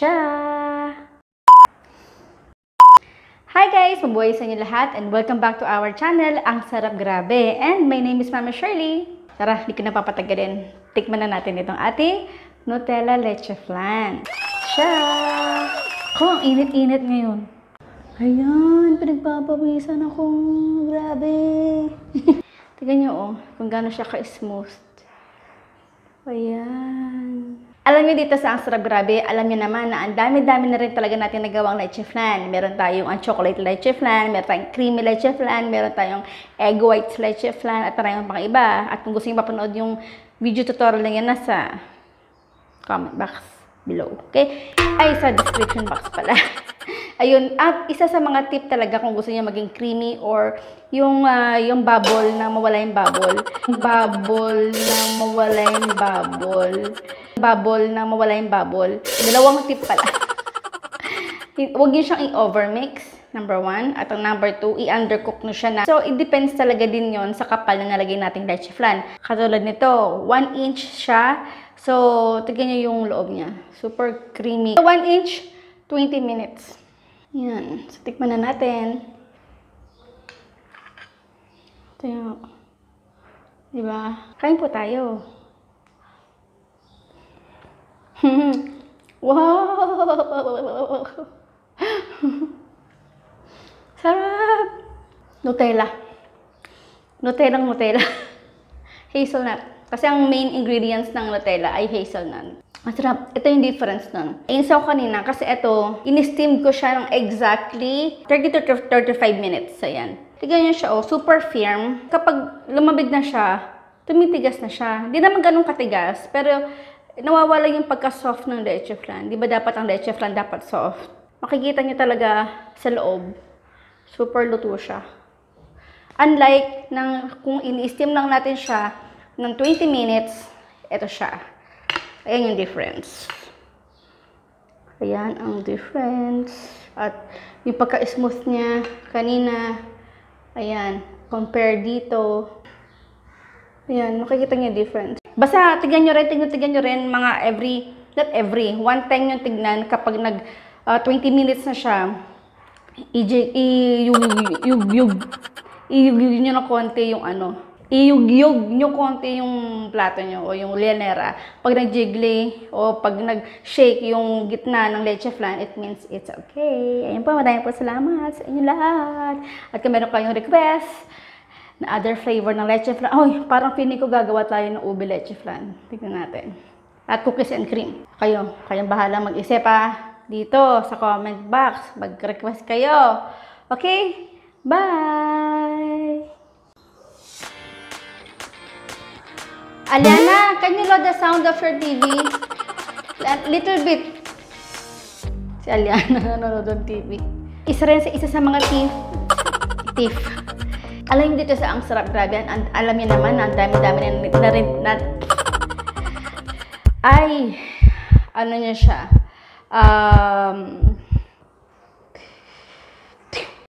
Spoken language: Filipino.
siya. Hi guys! Mabuhay sa inyo lahat and welcome back to our channel, Ang Sarap Grabe. And my name is Mama Shirley. Tara, hindi ko napapatagalin. Tikman na natin itong ating Nutella Leche Flan. Siya! Ang init-init ngayon. Ayan, pinagpapawisan ako. Grabe! Tignan nyo kung gaano siya ka-smooth. Ayan. Alam niyo dito sa Ang Sarap Grabe, alam niyo naman na ang dami-dami na rin talaga natin nagawang leche flan. Meron tayong ang chocolate leche flan, meron tayong creamy leche flan, meron tayong egg white leche flan, at maraming pang iba. At kung gusto niyo mapanood yung video tutorial na yan, nasa comment box below. Okay? Ay, sa description box pala. Ayun, at isa sa mga tip talaga kung gusto niyo maging creamy or yung bubble na mawala yung bubble. Bubble na mawala yung bubble. Bubble na mawala yung bubble. Dalawang tip pala. Huwag niyo siyang i-overmix, number 1. At ang number 2, i-undercook nyo siya na. So, it depends talaga din yon sa kapal na nalagay nating leche flan. Katulad nito, 1 inch siya. So, tignan nyo yung loob niya. Super creamy. 1 inch, 20 minutes. Yan. So, tikman na natin. Ito yung... Diba? Kain po tayo. Wow! Sarap! Nutella. Nutella. Hazelnut. Kasi ang main ingredients ng Nutella ay hazelnut. Masarap. Ito yung difference nun. Insaw kanina kasi ito, in-steam ko siya ng exactly 30 to 35 minutes. Ayan. Tignan niyo siya, oh, super firm. Kapag lumamig na siya, tumitigas na siya. Hindi naman ganun katigas, pero nawawala yung pagka-soft ng leche flan. Di ba dapat ang leche flan dapat soft? Makikita niyo talaga sa loob. Super luto siya. Unlike kung in-steam lang natin siya ng 20 minutes, ito siya. Ayan yung difference. Ayan ang difference. At yung pagka-smooth niya kanina, ayan, compare dito. Ayan, makikita niyo yung difference. Basta, tignan nyo rin mga not every, one time yung tignan kapag 20 minutes na siya, iyug nyo na konti yung iyug nyo konti yung plato nyo o yung lianera. Pag nag-jiggly o pag nag-shake yung gitna ng leche flan, it means it's okay. Ayun po, maraming po salamat sa inyo lahat. At kung meron kayong request na other flavor ng leche flan, ay, parang feeling ko gagawa tayo ng ube leche flan. Tignan natin. At cookies and cream. Kayong bahala mag-isip dito sa comment box. Mag-request kayo. Okay? Bye! Aliana, can you load the sound of your TV? Little bit. Si Aliana nanonood ng TV. Isa sa mga thief. Alam niyo dito sa ang sarap, grabe. Alam niyo naman na ang dami-dami na rin. Ay, ano niya siya?